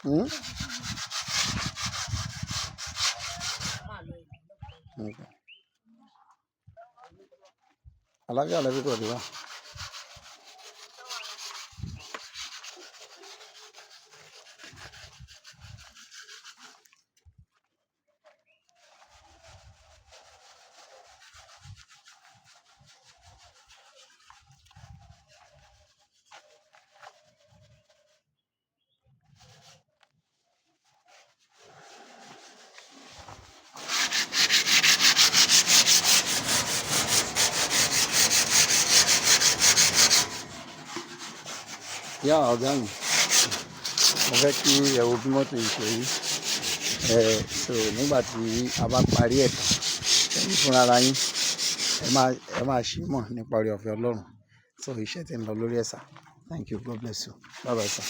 Hmm? Okay. Àlàáfíà everybody wà. Yá ọ̀gá mi, mo fẹ́ kí ẹ wo bí mọ́tò yìí ṣe rí. So nígbà tí a bá parí ẹ̀ tán, ẹ̀yin fúnra ara yín ẹ máa ṣì mọ̀ nípa oore ọ̀fẹ́ Ọlọ́run. So iṣẹ́ tí ń lọ lórí ẹ̀ sà. Thank you, God bless you, bye bye sir.